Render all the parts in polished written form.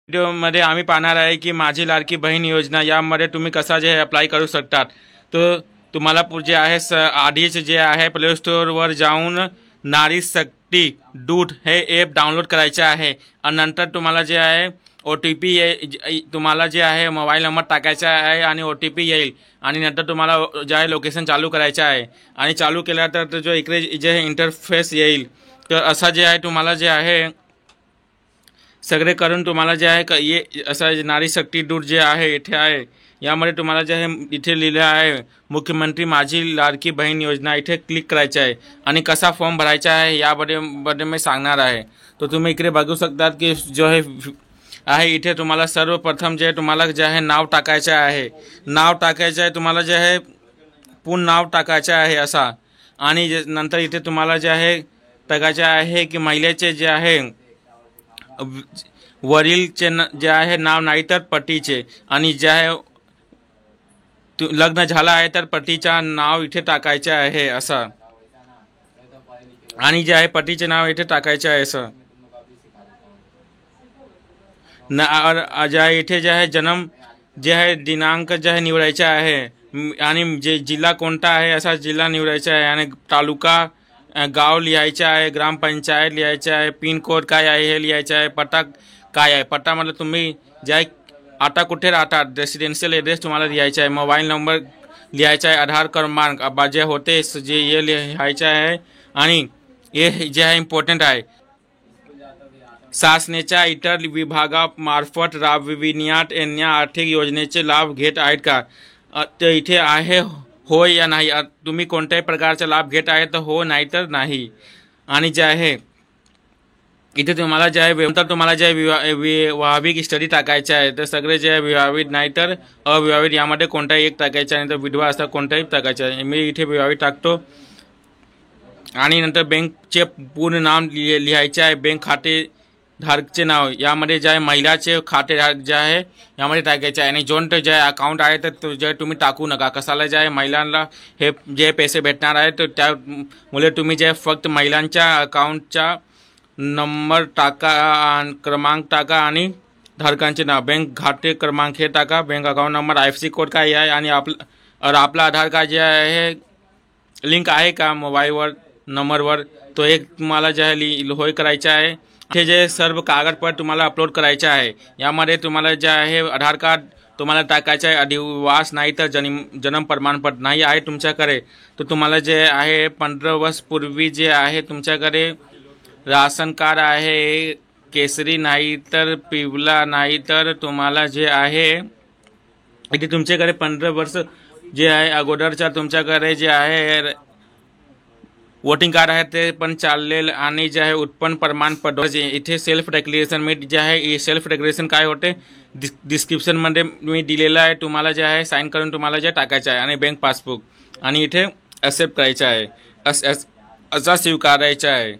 व्हिडिओमध्ये आम्ही पाहणार आहे की माझी लाडकी बहीण योजना यामध्ये तुम्ही कसा जे अप्लाय करू शकतात। तर तुम्हाला जे आहे आधीच जे आहे प्ले स्टोअरवर जाऊन नारी शक्ती दूत हे ॲप डाउनलोड करायचे आहे आणि नंतर तुम्हाला जे आहे OTP तुम्हाला जे आहे मोबाईल नंबर टाकायचा आहे आणि OTP येईल आणि नंतर तुम्हाला जे आहे लोकेशन चालू करायचं आहे आणि चालू केलं तर जो इकडे जे इंटरफेस येईल तर असा जे आहे तुम्हाला जे आहे सगळे करून तुम्हाला जे आहे असं नारी शक्ती दूत जे आहे इथे आहे यामध्ये तुम्हाला जे आहे इथे लिहिलं आहे मुख्यमंत्री माझी लाडकी बहीण योजना इथे क्लिक करायचं आहे आणि कसा फॉर्म भरायचा आहे यामध्ये मी सांगणार आहे। तो तुम्ही इकडे बघू शकतात की जो आहे इथे तुम्हाला सर्वप्रथम जे तुम्हाला जे आहे नाव टाकायचं आहे तुम्हाला जे आहे पूर्ण नाव टाकायचं आहे असा आणि नंतर इथे तुम्हाला जे आहे टाकायचं आहे की महिलेचे जे आहे वरीलचे जे आहे नाव नाही तर पतीचे आणि जे आहे लग्न झालं आहे तर पतीचा नाव इथे टाकायचे आहे असं आणि जे आहे पतीचे नाव इथे टाकायचे आहे असं जे आहे इथे जे आहे जन्म जे आहे दिनांक जे आहे निवडायचा आहे आणि जे जिल्हा कोणता आहे असा जिल्हा निवडायचा आहे आणि तालुका गाव लिहायचं आहे, ग्रामपंचायत लिहायचं आहे, पिनकोड काय आहे हे लिहायचं आहे, पत्ता काय आहे, पत्ता मतलब तुम्ही जे आता कुठे राहतात रेसिडेन्शियल ॲड्रेस तुम्हाला लिहायचा आहे, मोबाईल नंबर लिहायचा आहे, आधार क्रमांक जे होते जे हे लिहायचं आहे आणि हे जे आहे इम्पॉर्टंट आहे शासनाच्या इतर विभागामार्फत राबविण्यात येणाऱ्या आर्थिक योजनेचे लाभ घेत आहेत का तर इथे आहे हो या नाही तुम्ही कोणत्याही प्रकारचा लाभ घेत आहे तर हो नाही तर नाही आणि जे आहे इथे तुम्हाला जे आहे नंतर तुम्हाला जे विवाहित स्टडी टाकायचे आहे तर सगळे जे आहे विवाहित नाही तर अविवाहित यामध्ये कोणताही एक टाकायचा आहे तर विधवा असता कोणताही टाकायचा आहे। मी इथे विवाहित टाकतो आणि नंतर बँकचे पूर्ण नाव लिहायचे आहे, बँक खाते धारकचे नाव यामध्ये जे आहे महिलाचे खाते जे आहे यामध्ये टाकायचे आहे आणि जॉइंट जे अकाउंट आहे तर जे तुम्ही टाकू नका कसाला जे आहे महिलांना हे जे पैसे भेटणार आहे तर त्यामुळे तुम्ही जे फक्त महिलांच्या अकाउंटचा नंबर टाका क्रमांक टाका आणि धारकांचे नाव बँक खाते क्रमांक हे टाका, bank account number IFSC code काय आहे आणि आपला आधार कार्ड जे आहे लिंक आहे का मोबाईलवर नंबरवर तो एक तुम्हाला जे आहे होय करायचं आहे। हे जे सर्व कागदपत्र तुम्हाला अपलोड करायचे आहे यामध्ये तुम्हाला जे आहे आधार कार्ड तुम्हाला टाकायचं आहे, अधिवास नाही तर जन्म प्रमाणपत्र नाही आहे तुमच्याकडे तर तुम्हाला जे आहे 15 वर्ष पूर्वी जे आहे तुमच्याकडे राशन कार्ड आहे केसरी नाही तर पिवळा नाही तर तुम्हाला जे आहे इथे तुमच्याकडे 15 वर्ष जे आहे अगोदरच्या तुमच्याकडे जे आहे वोटिंग कार्ड आहे ते पण चाललेलं आणि जे आहे उत्पन्न प्रमाणपत्र इथे सेल्फ डिक्लेरेशन मी जे आहे सेल्फ डिक्लेरेशन काय होते डिस्क्रिप्शनमध्ये मी दिलेलं आहे तुम्हाला जे आहे साईन करून तुम्हाला जे टाकायचं आहे आणि बँक पासबुक आणि इथे ॲक्सेप्ट करायचं आहे असा स्वीकारायचा आहे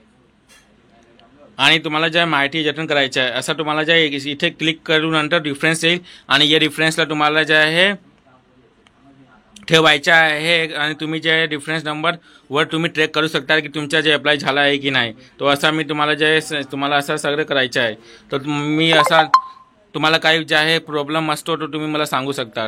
आणि तुम्हाला जे माहिती जतन करायचं आहे असं तुम्हाला जे इथे क्लिक करून नंतर रिफरन्स येईल आणि या रिफरन्सला तुम्हाला जे आहे ठेवायचा आहे आणि तुम्ही जे रेफरन्स नंबरवर तुम्ही ट्रॅक करू शकता की तुमचा जे अप्लाय झाला आहे की नाही तो असा मी तुम्हाला जे तुम्हाला असं सगळं करायचं आहे तर मी असा तुम्हाला काही जे आहे प्रॉब्लेम असतो तो तुम्ही मला सांगू शकता।